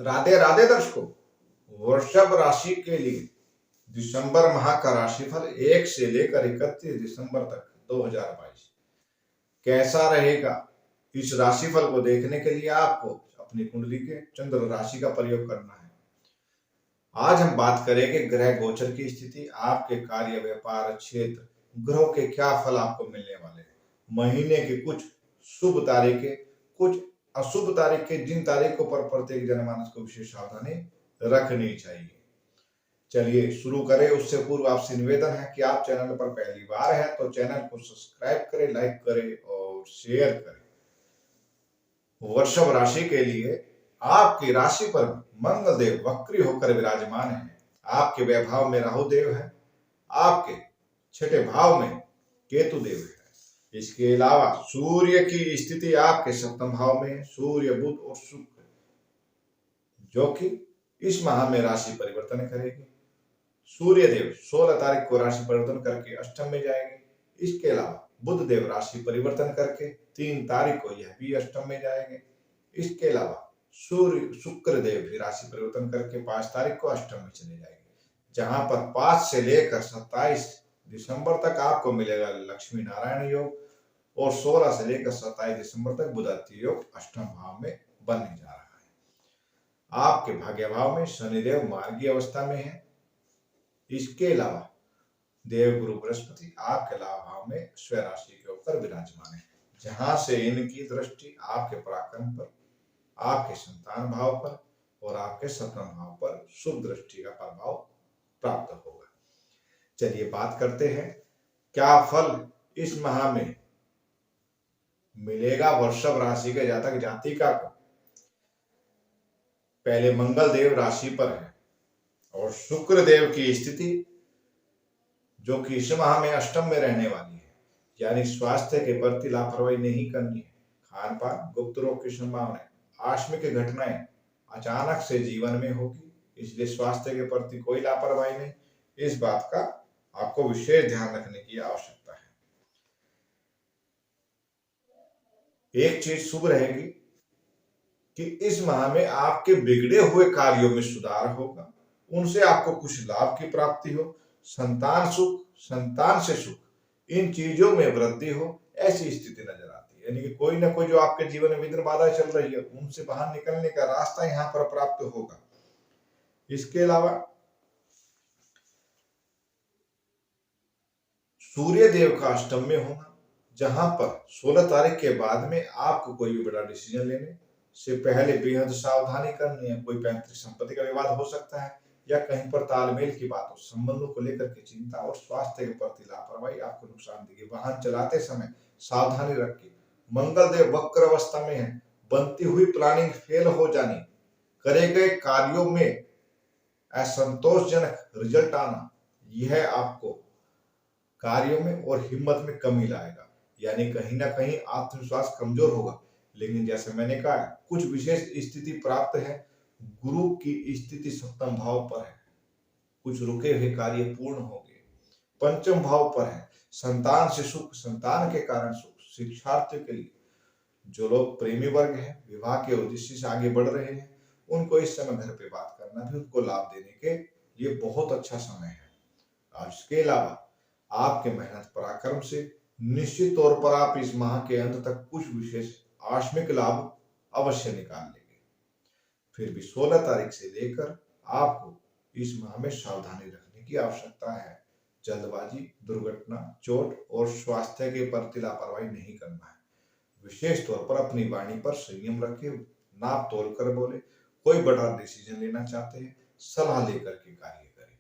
राधे राधे दर्शकों, वृषभ राशि के लिए दिसंबर माह का राशिफल 1 से लेकर 31 दिसंबर तक 2022 कैसा रहेगा। इस राशिफल को देखने के लिए आपको अपनी कुंडली के चंद्र राशि का प्रयोग करना है। आज हम बात करेंगे ग्रह गोचर की स्थिति, आपके कार्य व्यापार क्षेत्र, ग्रहों के क्या फल आपको मिलने वाले हैं। महीने की कुछ शुभ तारीखें, कुछ अशुभ तारीखें, जिन तारीखों पर प्रत्येक जनमानस को विशेष सावधानी रखनी चाहिए। चलिए शुरू करें। उससे पूर्व आपसे निवेदन है कि आप चैनल पर पहली बार है तो चैनल को सब्सक्राइब करें, लाइक करें और शेयर करें। वृषभ राशि के लिए आपकी राशि पर मंगल देव वक्री होकर विराजमान है। आपके वैभाव में राहु देव है, आपके छठे भाव में केतु देव है। इसके अलावा सूर्य की स्थिति आपके सप्तम भाव में, सूर्य बुध और शुक्र, जो कि इस माह में राशि परिवर्तन करेगी। सूर्य देव 16 तारीख को राशि परिवर्तन करके अष्टम में जाएंगे। इसके अलावा बुध देव राशि परिवर्तन करके 3 तारीख को यह भी अष्टम में जाएंगे। इसके अलावा सूर्य शुक्र देव भी राशि परिवर्तन करके 5 तारीख को अष्टम में चले जाएंगे, जहां पर 5 से लेकर 27 दिसंबर तक आपको मिलेगा लक्ष्मी नारायण योग और 16 से लेकर 27 दिसंबर तक बुधादित्य योग अष्टम भाव में बनने जा रहा है। आपके भाग्य भाव में शनिदेव मार्गी अवस्था में है। इसके अलावा देव गुरु बृहस्पति आपके लाभ भाव में स्वयं राशि के ऊपर विराजमान है, जहां से इनकी दृष्टि आपके पराक्रम पर, आपके संतान भाव पर और आपके सप्तम भाव पर शुभ दृष्टि का प्रभाव प्राप्त होगा। चलिए बात करते हैं क्या फल इस माह में मिलेगा वृषभ राशि के जातक जातिका को। पहले मंगल देव राशि पर है और शुक्र देव की स्थिति जो कि इस माह में अष्टम में रहने वाली है, यानी स्वास्थ्य के प्रति लापरवाही नहीं करनी है। खान पान, गुप्त रोग की संभावना, आकस्मिक घटनाएं अचानक से जीवन में होगी, इसलिए स्वास्थ्य के प्रति कोई लापरवाही नहीं। इस बात का आपको विशेष ध्यान रखने की आवश्यकता है। एक चीज शुभ रहेगी कि इस माह में आपके बिगड़े हुए कार्यों में सुधार होगा, उनसे आपको कुछ लाभ की प्राप्ति हो। संतान सुख, संतान से सुख, इन चीजों में वृद्धि हो, ऐसी स्थिति नजर आती है। यानी कि कोई ना कोई जो आपके जीवन में विघ्न बाधा चल रही है, उनसे बाहर निकलने का रास्ता यहाँ पर प्राप्त होगा। इसके अलावा सूर्य देव का अष्टम में होना, जहां पर 16 तारीख के बाद में आपको कोई भी बड़ा डिसीजन लेने से पहले बेहद सावधानी करनी है। कोई पैतृक संपत्ति का विवाद हो सकता है या कहीं पर तालमेल की बात हो, संबंधों को लेकर के चिंता और स्वास्थ्य के प्रति लापरवाही आपको नुकसान देगी। वाहन चलाते समय सावधानी रखिए। मंगल देव वक्र अवस्था में है, बनती हुई प्लानिंग फेल हो जानी, करे गए कार्यों में असंतोषजनक रिजल्ट आना, यह आपको कार्यों में और हिम्मत में कमी लाएगा, यानी कहीं ना कहीं आत्मविश्वास कमजोर होगा। लेकिन जैसे मैंने कहा, कुछ विशेष स्थिति प्राप्त है। गुरु की स्थिति सप्तम भाव पर है, कुछ रुके हुए कार्य पूर्ण होंगे। पंचम भाव पर है, संतान से सुख, संतान के कारण सुख। शिक्षार्थियों के लिए जो लोग प्रेमी वर्ग है, विवाह के उद्देश्य से आगे बढ़ रहे हैं, उनको इस समय घर पे बात करना भी उनको लाभ देने के लिए बहुत अच्छा समय है। और इसके अलावा आपके मेहनत पराक्रम से निश्चित तौर पर आप इस माह के अंत तक कुछ विशेष आकस्मिक लाभ अवश्य निकाल लेंगे। फिर भी 16 तारीख से लेकर आपको इस माह में सावधानी रखने की आवश्यकता है। जल्दबाजी, दुर्घटना, चोट और स्वास्थ्य के प्रति लापरवाही नहीं करना है। विशेष तौर पर अपनी वाणी पर संयम रखें, नाप तोल कर बोले। कोई बड़ा डिसीजन लेना चाहते हैं, सलाह लेकर के कार्य करें।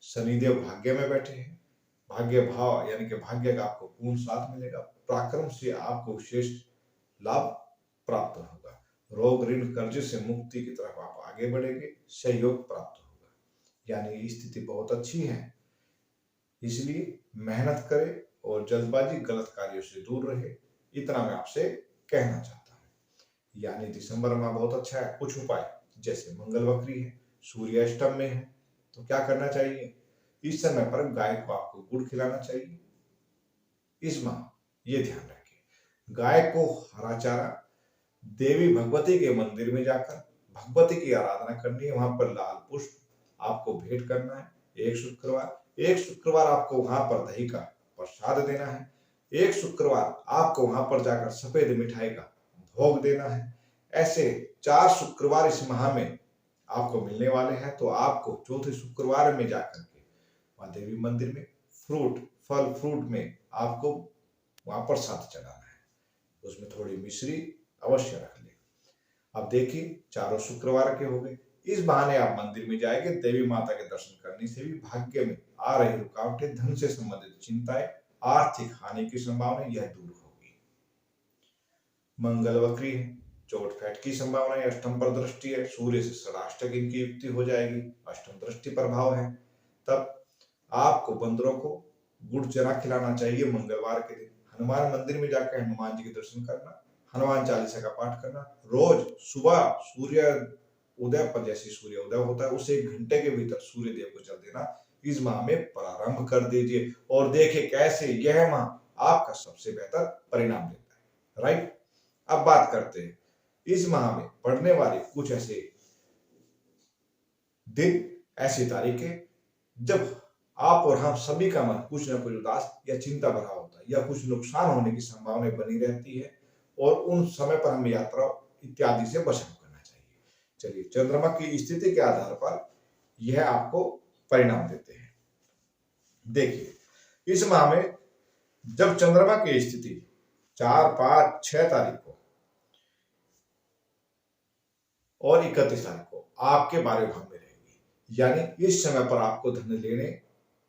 शनिदेव भाग्य में बैठे हैं, भाग्य भाव यानी कि भाग्य का आपको पूर्ण साथ मिलेगा। पराक्रम से आपको विशेष लाभ प्राप्त होगा। रोग, ऋण, कर्ज से मुक्ति की तरफ आप आगे बढ़ेंगे, सहयोग प्राप्त होगा, यानी स्थिति बहुत अच्छी है। इसलिए मेहनत करें और जल्दबाजी, गलत कार्यों से दूर रहे, इतना मैं आपसे कहना चाहता हूँ। यानी दिसंबर माह बहुत अच्छा है। कुछ उपाय, जैसे मंगल वक्री है, सूर्य अष्टम में है, तो क्या करना चाहिए। इस समय पर गाय को आपको गुड़ खिलाना चाहिए। इस माह ये ध्यान रखें, गाय को हरा चारा देवी भगवती के मंदिर में जाकर भगवती की आराधना करनी है, वहां पर लाल पुष्प आपको भेंट करना है। एक शुक्रवार आपको वहां पर दही का प्रसाद देना है। एक शुक्रवार आपको वहां पर जाकर सफेद मिठाई का भोग देना है। ऐसे 4 शुक्रवार इस माह में आपको मिलने वाले हैं। तो आपको चौथे शुक्रवार में जाकर के वहां देवी मंदिर में फल फ्रूट में आपको वहां प्रसाद चढ़ाना है। उसमें थोड़ी मिश्री अवश्य रख ले। अब देखिए, चारों शुक्रवार के हो गए। इस बहाने आप मंदिर में जाएंगे। देवी माता के दर्शन करने से भी भाग्य में आ रही रुकावटें, धन से संबंधित चिंताएं, आर्थिक हानि की संभावना यह दूर होगी। मंगल वक्री है, चोट-फैट की संभावना है, अष्टम पर दृष्टि है, सूर्य से षडाष्टक इनकी युक्ति हो जाएगी, अष्टम दृष्टि प्रभाव है। तब आपको बंदरों को गुड़ चना खिलाना चाहिए। मंगलवार के दिन हनुमान मंदिर में जाकर हनुमान जी के दर्शन करना, हनुमान चालीसा का पाठ करना। रोज सुबह सूर्य उदय पर, जैसे सूर्य उदय होता है उससे 1 घंटे के भीतर सूर्य देव को जल देना इस माह में प्रारंभ कर दीजिए और देखिए कैसे यह माह आपका सबसे बेहतर परिणाम देता है। राइट। अब बात करते हैं इस माह में पड़ने वाले कुछ ऐसे दिन, ऐसी तारीखें जब आप और हम सभी का मन कुछ न कुछ उदास या चिंता भरा होता है, या कुछ नुकसान होने की संभावना बनी रहती है, और उन समय पर हम यात्रा इत्यादि से बचाव करना चाहिए। चलिए, चंद्रमा की स्थिति के आधार पर यह आपको परिणाम देते हैं। देखिए, इस माह में जब चंद्रमा की स्थिति 4, 5, 6 तारीख को और 31 तारीख को आपके 12वें भाव में रहेगी, यानी इस समय पर आपको धन लेने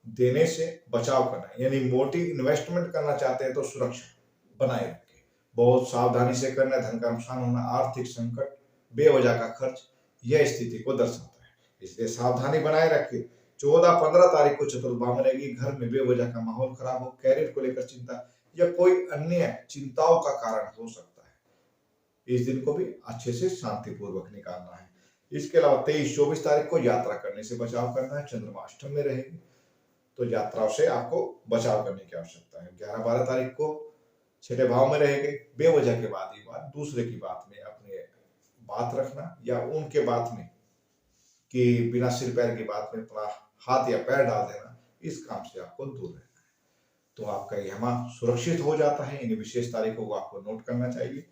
देने से बचाव करना है। यानी मोटी इन्वेस्टमेंट करना चाहते हैं तो सुरक्षा बनाए रखें, बहुत सावधानी से करना। धन का नुकसान होना, आर्थिक संकट, बेवजह का खर्च, यह स्थिति को दर्शाता है, इसलिए सावधानी बनाए रखें। 14, 15 तारीख को चतुर्भाव में रहेगी। घर में बेवजह का माहौल खराब हो, कैरियर को लेकर चिंता या कोई अन्य चिंताओं का कारण हो सकता है। इस दिन को भी अच्छे से शांतिपूर्वक निकालना है। इसके अलावा 23, 24 तारीख को यात्रा करने से बचाव करना है। चंद्रमा अष्टम में रहेगी तो यात्राओं से आपको बचाव करने की आवश्यकता है। 11, 12 तारीख को 6ठे भाव में रहेंगे। बेवजह के बाद ही बात, दूसरे की बात में अपने बात रखना या उनके बात में कि बिना सिर पैर की बात में अपना हाथ या पैर डाल देना, इस काम से आपको दूर रहना है। तो आपका यह माह सुरक्षित हो जाता है। इन विशेष तारीखों को आपको नोट करना चाहिए।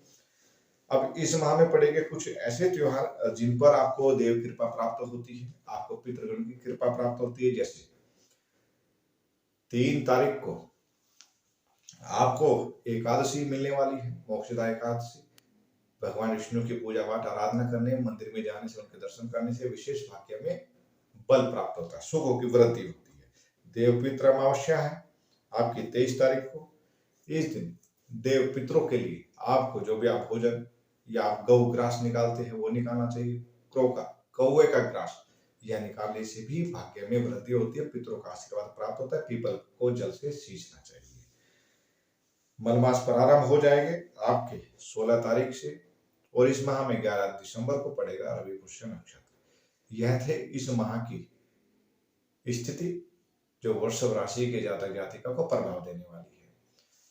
अब इस माह में पड़ेंगे कुछ ऐसे त्योहार जिन पर आपको देव कृपा प्राप्त होती है, आपको पितृगण की कृपा प्राप्त होती है। जैसे 3 तारीख को आपको एकादशी मिलने वाली है, मोक्षदा एकादशी। भगवान विष्णु की पूजा पाठ आराधना करने, मंदिर में जाने से, उनके दर्शन करने से विशेष भाग्य में बल प्राप्त होता है, सुखों की वृद्धि होती है। देव पितृ अमावस्या है आपकी 23 तारीख को। इस दिन देव पितरों के लिए आपको जो भी आप भोजन या आप गौ ग्रास निकालते हैं वो निकालना चाहिए। कौवे का ग्रास यह निकालने से भी भाग्य में वृद्धि होती है, पितरों का आशीर्वाद प्राप्त होता है। पीपल को जल से सींचना चाहिए। मलमास प्रारंभ हो जाएंगे आपके 16 तारीख से, और इस माह में 11 दिसंबर को पड़ेगा रवि पुष्य नक्षत्र। यह थे इस माह की स्थिति जो वृषभ राशि के जातक जातिका को प्रभाव देने वाली है।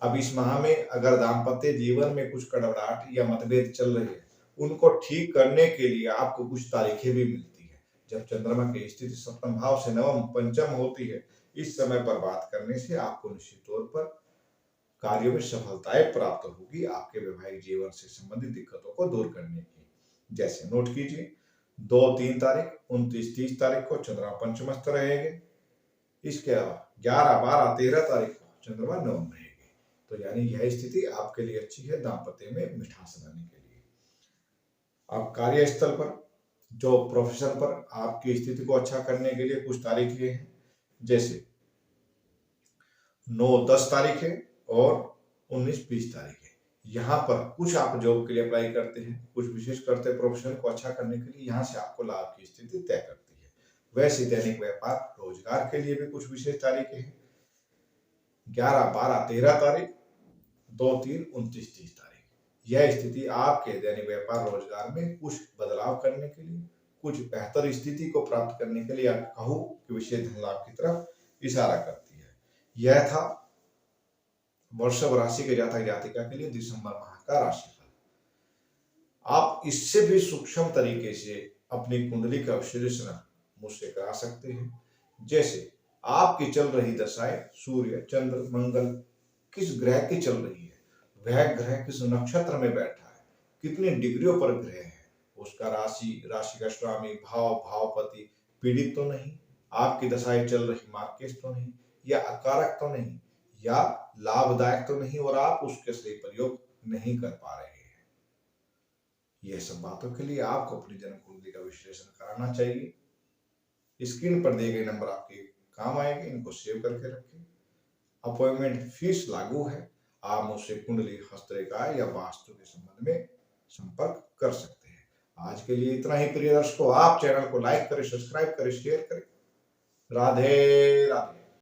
अब इस माह में अगर दाम्पत्य जीवन में कुछ कड़वाहट या मतभेद चल रहे हैं, उनको ठीक करने के लिए आपको कुछ तारीखें भी मिलती है। जब चंद्रमा की स्थिति सप्तम भाव से नवम पंचम होती है, इस समय पर बात करने से आपको निश्चित तौर पर कार्यों में सफलताएं प्राप्त होगी, आपके वैवाहिक जीवन से संबंधित दिक्कतों को दूर करने की। जैसे नोट कीजिए, 2, 3 तारीख, 29, 30 तारीख को चंद्रमा पंचमस्थ रहेंगे। इसके अलावा 11, 12, 13 तारीख को चंद्रमा नवम रहेंगे। तो यानी यह स्थिति आपके लिए अच्छी है दाम्पत्य में मिठास लाने के लिए। आप कार्यस्थल पर, जो प्रोफेशन पर आपकी स्थिति को अच्छा करने के लिए कुछ तारीखें हैं। जैसे 9, 10 तारीख है और 19, 20 तारीख है। यहाँ पर कुछ आप जॉब के लिए अप्लाई करते हैं, कुछ विशेष करते हैं प्रोफेशन को अच्छा करने के लिए, यहाँ से आपको लाभ की स्थिति तय करती है। वैसे दैनिक व्यापार रोजगार के लिए भी कुछ विशेष तारीखें हैं। 11, 12, 13 तारीख, 2, 3, 29, 30 तारीख। यह स्थिति आपके दैनिक व्यापार रोजगार में कुछ बदलाव करने के लिए, कुछ बेहतर स्थिति को प्राप्त करने के लिए, आप कहूँ कि विशेष धन लाभ की तरफ इशारा करती है। यह था वृषभ राशि के जातक जातिका के लिए दिसंबर माह का राशिफल। आप इससे भी सूक्ष्म तरीके से अपनी कुंडली का विश्लेषण मुझसे करा सकते हैं। जैसे आपकी चल रही दशाएं सूर्य, चंद्र, मंगल किस ग्रह की चल रही है, वह ग्रह किस नक्षत्र में बैठा है, कितनी डिग्रियों पर ग्रह है, उसका राशि, राशि का स्वामी, भाव, भावपति पीड़ित तो नहीं, आपकी दशाएं चल रही मार्केश तो नहीं, या अकारक तो नहीं, या लाभदायक तो नहीं, और आप उसके सही प्रयोग नहीं कर पा रहे हैं। यह सब बातों के लिए आपको अपनी जन्म कुंडली का विश्लेषण कराना चाहिए। स्क्रीन पर दिए गए नंबर आपके काम आएंगे, इनको सेव करके रखें। अपॉइंटमेंट फीस लागू है। आप मुझसे कुंडली, हस्तरेखा या वास्तु के संबंध में संपर्क कर सकते हैं। आज के लिए इतना ही प्रिय दर्शकों। आप चैनल को लाइक करें, सब्सक्राइब करें, शेयर करें। राधे राधे।